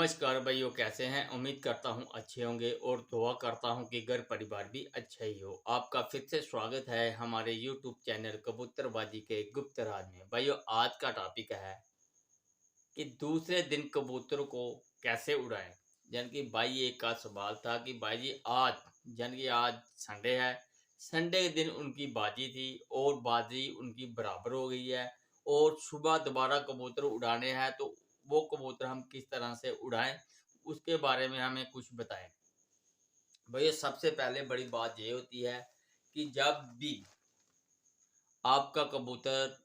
नमस्कार भाइयों, कैसे हैं। उम्मीद करता हूं अच्छे होंगे और दुआ करता हूं कि घर परिवार भी अच्छा ही हो। आपका फिर से स्वागत है हमारे YouTube चैनल कबूतरबाजी के गुप्त राज में। भाइयों, आज का टॉपिक है कि दूसरे दिन कबूतर को कैसे उड़ाएं। यानी कि भाई एक का सवाल था कि भाई जी आज संडे है। संडे के दिन उनकी बाजी थी और बाजी उनकी बराबर हो गई है और सुबह दोबारा कबूतर उड़ाने हैं, तो वो कबूतर हम किस तरह से उड़ाएं, उसके बारे में हमें कुछ बताएं। भैया, सबसे पहले बड़ी बात ये होती है कि आपका कबूतर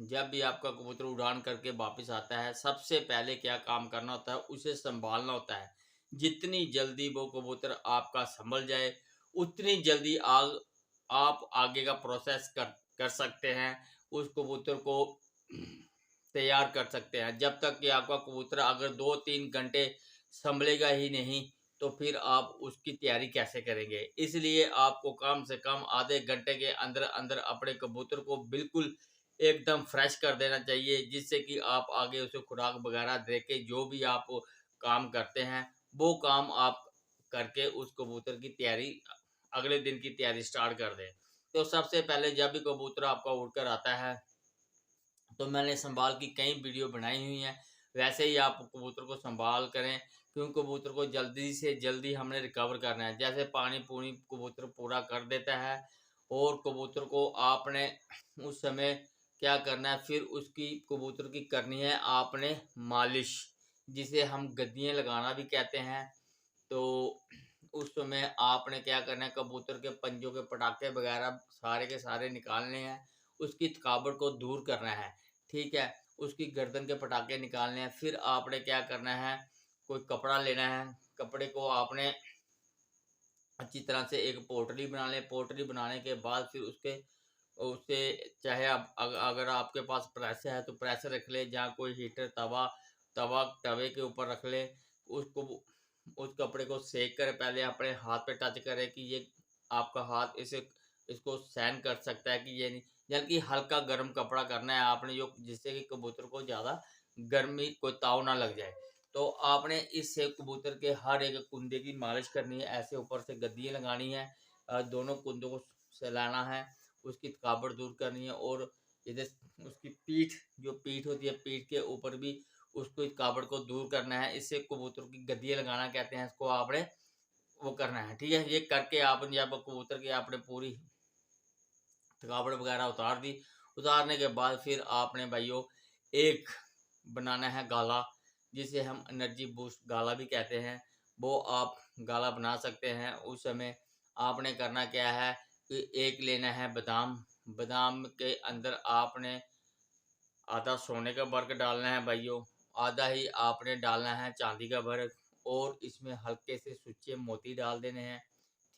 जब भी आपका कबूतर उड़ान करके वापस आता है, सबसे पहले क्या काम करना होता है, उसे संभालना होता है। जितनी जल्दी वो कबूतर आपका संभल जाए, उतनी जल्दी आप आगे का प्रोसेस कर सकते हैं। उस कबूतर को तैयार कर सकते हैं। जब तक कि आपका कबूतर अगर 2-3 घंटे संभलेगा ही नहीं, तो फिर आप उसकी तैयारी कैसे करेंगे। इसलिए आपको कम से कम आधे घंटे के अंदर अंदर अपने कबूतर को बिल्कुल एकदम फ्रेश कर देना चाहिए, जिससे कि आप आगे उसे खुराक वगैरह दे के जो भी आप काम करते हैं, वो काम आप करके उस कबूतर की तैयारी, अगले दिन की तैयारी स्टार्ट कर दें। तो सबसे पहले जब भी कबूतर आपका उड़कर आता है, तो मैंने संभाल की कई वीडियो बनाई हुई हैं। वैसे ही आप कबूतर को संभाल करें, क्योंकि कबूतर को जल्दी से जल्दी हमने रिकवर करना है। जैसे पानी पूनी कबूतर पूरा कर देता है और कबूतर को आपने उस समय क्या करना है, फिर उसकी कबूतर की करनी है आपने मालिश, जिसे हम गद्दियाँ लगाना भी कहते हैं। तो उस समय आपने क्या करना है, कबूतर के पंजों के पटाखे वगैरह सारे के सारे निकालने हैं, उसकी थकावट को दूर करना है। ठीक है, उसकी गर्दन के पटाखे निकालने हैं। फिर आपने क्या करना है, कोई कपड़ा लेना है, कपड़े को आपने अच्छी तरह से एक पोटली बना लें। पोटली बनाने के बाद फिर उसके उससे चाहे आप अगर आपके पास प्रेस है तो प्रेस रख ले, जहाँ कोई हीटर तवा तवा तवे के ऊपर रख ले। उसको उस कपड़े को सेक कर पहले अपने हाथ पे टच करे कि ये आपका हाथ इसे इसको सहन कर सकता है कि ये नहीं। यानी कि हल्का गर्म कपड़ा करना है आपने, जो जिससे कि कबूतर को ज़्यादा गर्मी कोई ताव ना लग जाए। तो आपने इससे कबूतर के हर एक कुंदे की मालिश करनी है। ऐसे ऊपर से गद्दियाँ लगानी है, दोनों कुंदों को सहलाना है, उसकी थकावट दूर करनी है। और इधर उसकी पीठ होती है, पीठ के ऊपर भी उसको थकावट को दूर करना है। इससे कबूतर की गद्दियाँ लगाना कहते हैं, इसको आपने वो करना है। ठीक है, ये करके आपने जब कबूतर की आपने पूरी थकावट वगैरह उतार दी, उतारने के बाद फिर आपने भाइयों एक बनाना है गाला, जिसे हम एनर्जी बूस्ट गाला भी कहते हैं। वो आप गाला बना सकते हैं। उस समय आपने करना क्या है कि एक लेना है बादाम। बादाम के अंदर आपने आधा सोने का वर्क डालना है भाइयों, आधा ही आपने डालना है चांदी का वर्क, और इसमें हल्के से सुच्चे मोती डाल देने हैं।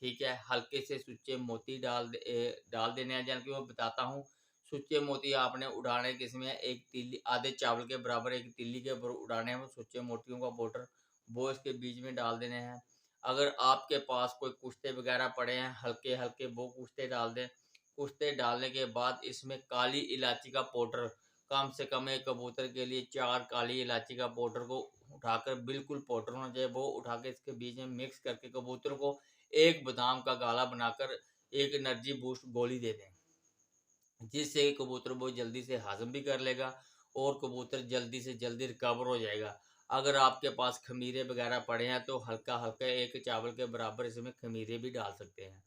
ठीक है, हल्के से सुच्चे मोती डाल देने हैं। जैसे कि मैं बताता हूँ, सुच्चे मोती आपने उड़ाने किसमें है, एक तीली आधे चावल के बराबर एक तीली के ऊपर उड़ाने हैं। वो सुच्चे मोतियों का पाउडर वो इसके बीच में डाल देने हैं। अगर आपके पास कोई कुश्ते वगैरह पड़े हैं हल्के हल्के, वो कुश्ते डाल दें। कुश्ते डालने के बाद इसमें काली इलायची का पाउडर, कम से कम एक कबूतर के लिए 4 काली इलायची का पाउडर को उठाकर, बिल्कुल पाउडर होना चाहिए, वो उठा के इसके बीच में मिक्स करके कबूतर को एक बादाम का गाला बनाकर एक एनर्जी बूस्ट गोली दे दें, जिससे कबूतर वो जल्दी से हाजम भी कर लेगा और कबूतर जल्दी से जल्दी रिकवर हो जाएगा। अगर आपके पास खमीरे वगैरह पड़े हैं तो हल्का हल्का एक चावल के बराबर इसमें खमीरे भी डाल सकते हैं।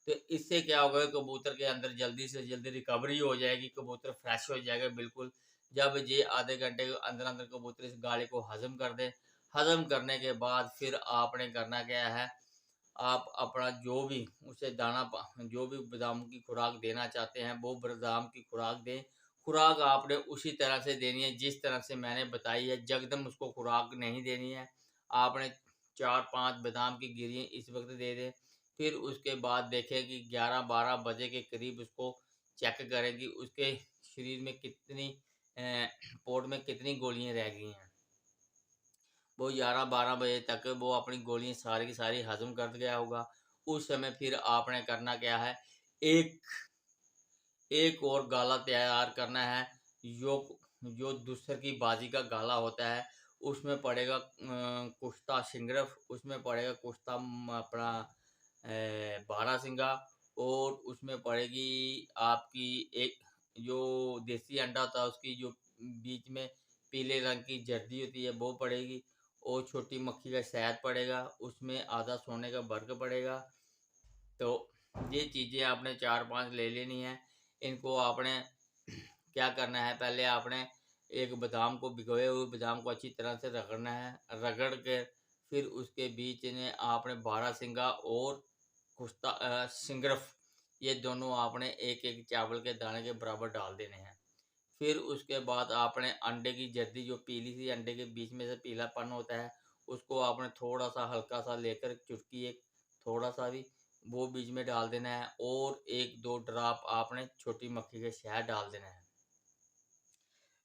तो इससे क्या होगा, कबूतर के अंदर जल्दी से जल्दी रिकवरी हो जाएगी, कबूतर फ्रेश हो जाएगा बिल्कुल। जब ये आधे घंटे के अंदर अंदर कबूतर इस गाले को हजम कर दे, हजम करने के बाद फिर आपने करना क्या है, आप अपना जो भी उसे जो भी बादाम की खुराक देना चाहते हैं, वो बादाम की खुराक दें। खुराक आपने उसी तरह से देनी है जिस तरह से मैंने बताई है। जगदम उसको खुराक नहीं देनी है। आपने 4-5 बादाम की गिरियाँ इस वक्त दे दें। फिर उसके बाद देखें कि 11-12 बजे के करीब उसको चेक करें कि उसके शरीर में कितनी पोट में कितनी गोलियां रह गई हैं। वो 11-12 बजे तक वो अपनी गोलियां सारी की सारी हजम कर गया होगा। उस समय फिर आपने करना क्या है, एक एक और गाला तैयार करना है। जो जो दूसर की बाजी का गाला होता है, उसमें पड़ेगा कुश्ता सिंगरफ, उसमें पड़ेगा कुश्ता अपना बारहसिंगा, और उसमें पड़ेगी आपकी एक जो देसी अंडा होता है उसकी जो बीच में पीले रंग की जर्दी होती है वो पड़ेगी, और छोटी मक्खी का शहद पड़ेगा, उसमें आधा सोने का वर्ग पड़ेगा। तो ये चीज़ें आपने 4-5 ले लेनी है। इनको आपने क्या करना है, पहले आपने एक बादाम को, भिगोए हुए बादाम को अच्छी तरह से रगड़ना है, रगड़ के फिर उसके बीच में आपने बारहसिंगा और कुश्ता सिंगरफ, ये दोनों आपने एक एक चावल के दाने के बराबर डाल देने हैं। फिर उसके बाद आपने अंडे की जर्दी, जो पीली सी अंडे के बीच में से पीलापन होता है, उसको आपने थोड़ा सा हल्का सा लेकर चुटकी एक थोड़ा सा भी वो बीच में डाल देना है, और 1-2 ड्रॉप आपने छोटी मक्खी के शहद डाल देना है,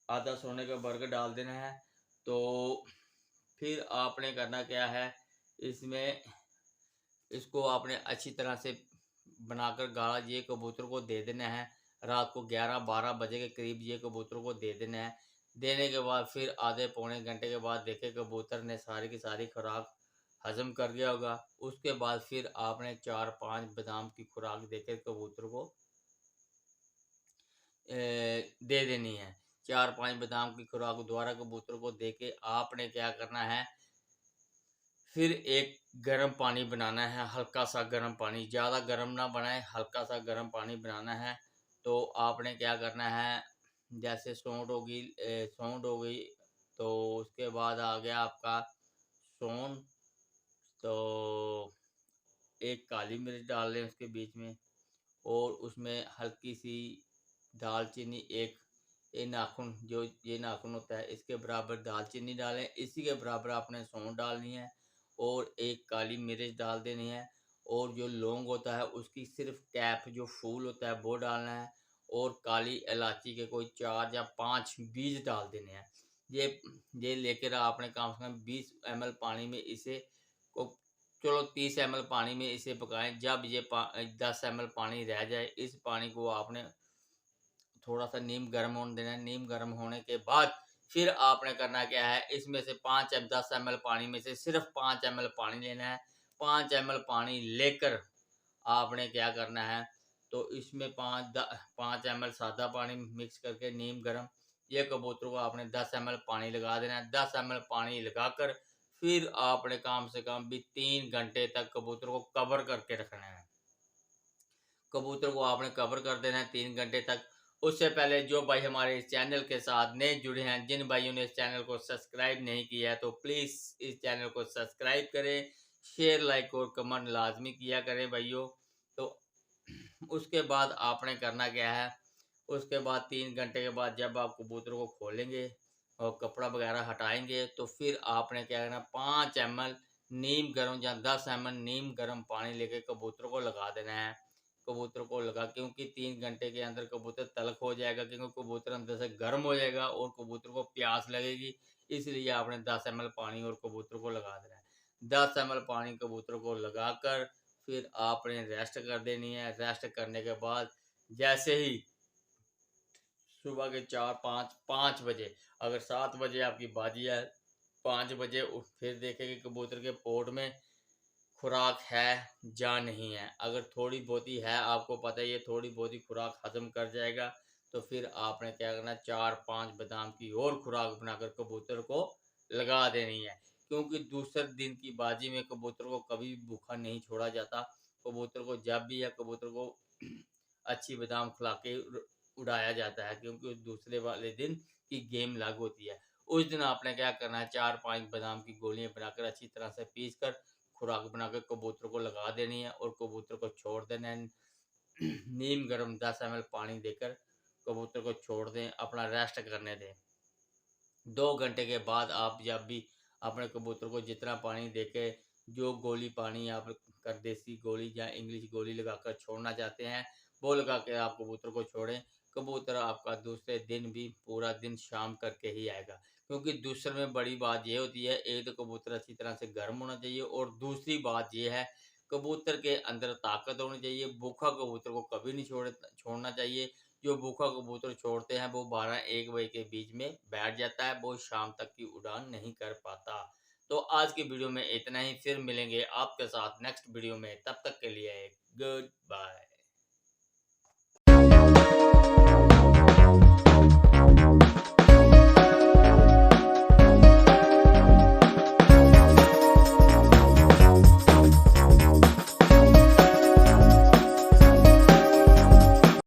आधा सोने का बर्गर डाल देना है। तो फिर आपने करना क्या है, इसमें इसको आपने अच्छी तरह से बनाकर गाढ़ा ये कबूतर को दे देना है। रात को 11-12 बजे के करीब ये कबूतर को दे देना है। देने के बाद फिर आधे पौने घंटे के बाद देखे कबूतर ने सारी की सारी खुराक हजम कर लिया होगा। उसके बाद फिर आपने 4-5 बादाम की खुराक देकर कबूतर को दे देनी है। 4-5 बादाम की खुराक दोबारा कबूतर को दे के आपने क्या करना है, फिर एक गर्म पानी बनाना है, हल्का सा गर्म पानी, ज़्यादा गर्म ना बनाए, हल्का सा गर्म पानी बनाना है। तो आपने क्या करना है, जैसे सौंठ हो गई, तो उसके बाद आ गया आपका सौंठ, तो एक काली मिर्च डाल लें उसके बीच में, और उसमें हल्की सी दालचीनी, एक ये नाखून, जो ये नाखून होता है इसके बराबर दालचीनी डालें, इसी के बराबर आपने सौंठ डालनी है, और एक काली मिर्च डाल देनी है, और जो लौंग होता है उसकी सिर्फ कैप, जो फूल होता है वो डालना है, और काली इलायची के कोई 4 या 5 बीज डाल देने हैं। ये ये लेकर आपने कम से कम 20 ml पानी में इसे को, चलो 30 ml पानी में इसे पकाएं। जब ये 10 ml पानी रह जाए, इस पानी को आपने थोड़ा सा नीम गर्म होने देना है। नीम गर्म होने के बाद फिर आपने करना क्या है, इसमें से 10 ml पानी में से सिर्फ 5 ml पानी लेना है। 5 ml पानी लेकर आपने क्या करना है, तो इसमें 5 ml सादा पानी मिक्स करके नीम गर्म, ये कबूतर को आपने 10 ml पानी लगा देना है। 10 ml पानी लगाकर फिर आपने कम से कम भी 3 घंटे तक कबूतर को कवर करके रखना है। कबूतर को आपने कवर कर देना है 3 घंटे तक। उससे पहले जो भाई हमारे इस चैनल के साथ नए जुड़े हैं, जिन भाइयों ने इस चैनल को सब्सक्राइब नहीं किया है, तो प्लीज़ इस चैनल को सब्सक्राइब करें, शेयर, लाइक और कमेंट लाजमी किया करें भाइयों। तो उसके बाद आपने करना क्या है, उसके बाद 3 घंटे के बाद जब आप कबूतर को खोलेंगे और कपड़ा वगैरह हटाएंगे, तो फिर आपने क्या करना, 5 ml नीम गर्म या 10 ml नीम गर्म पानी लेके कबूतर को लगा देना है। कबूतर को लगा, क्योंकि 3 घंटे के अंदर कबूतर तलक हो जाएगा, क्योंकि कबूतर अंदर से गर्म हो जाएगा और कबूतर को प्यास लगेगी, इसलिए आपने 10 ml पानी और कबूतर को लगा देना है। 10 ml पानी कबूतर को लगाकर फिर आपने रेस्ट कर देनी है। रेस्ट करने के बाद जैसे ही सुबह के 4-5 बजे, अगर 7 बजे आपकी बाजी है, 5 बजे फिर देखें कि कबूतर के पोट में खुराक है या नहीं है। अगर थोड़ी बहुत ही है, आपको पता है ये थोड़ी बहुत ही खुराक हजम कर जाएगा, तो फिर आपने क्या करना, 4-5 बादाम की और खुराक बनाकर कबूतर को लगा देनी है। क्योंकि दूसरे दिन की बाजी में कबूतर को कभी भूखा नहीं छोड़ा जाता। कबूतर को जब भी है, कबूतर को अच्छी बादाम खिला के उड़ाया जाता है, क्योंकि दूसरे वाले दिन की गेम लागू होती है। उस दिन आपने क्या करना है, 4-5 बादाम की गोलियां बनाकर अच्छी तरह से पीस कर खुराक बनाकर कबूतर को लगा देनी है, और कबूतर को छोड़ देना है। नीम गर्म 10 ml पानी देकर कबूतर को छोड़ दें, अपना रेस्ट करने दें। 2 घंटे के बाद आप जब भी अपने कबूतर को जितना पानी देके, जो गोली पानी आप कर देसी गोली या इंग्लिश गोली लगाकर छोड़ना चाहते हैं, वो लगा के आप कबूतर को छोड़ें। कबूतर आपका दूसरे दिन भी पूरा दिन शाम करके ही आएगा। क्योंकि दूसरे में बड़ी बात ये होती है, एक तो कबूतर अच्छी तरह से गर्म होना चाहिए, और दूसरी बात ये है, कबूतर के अंदर ताकत होनी चाहिए। भूखा कबूतर को कभी नहीं छोड़ना चाहिए, जो भूखा कबूतर छोड़ते हैं वो 12-1 बजे के बीच में बैठ जाता है, वो शाम तक की उड़ान नहीं कर पाता। तो आज की वीडियो में इतना ही, फिर मिलेंगे आपके साथ नेक्स्ट वीडियो में, तब तक के लिए गुड बाय।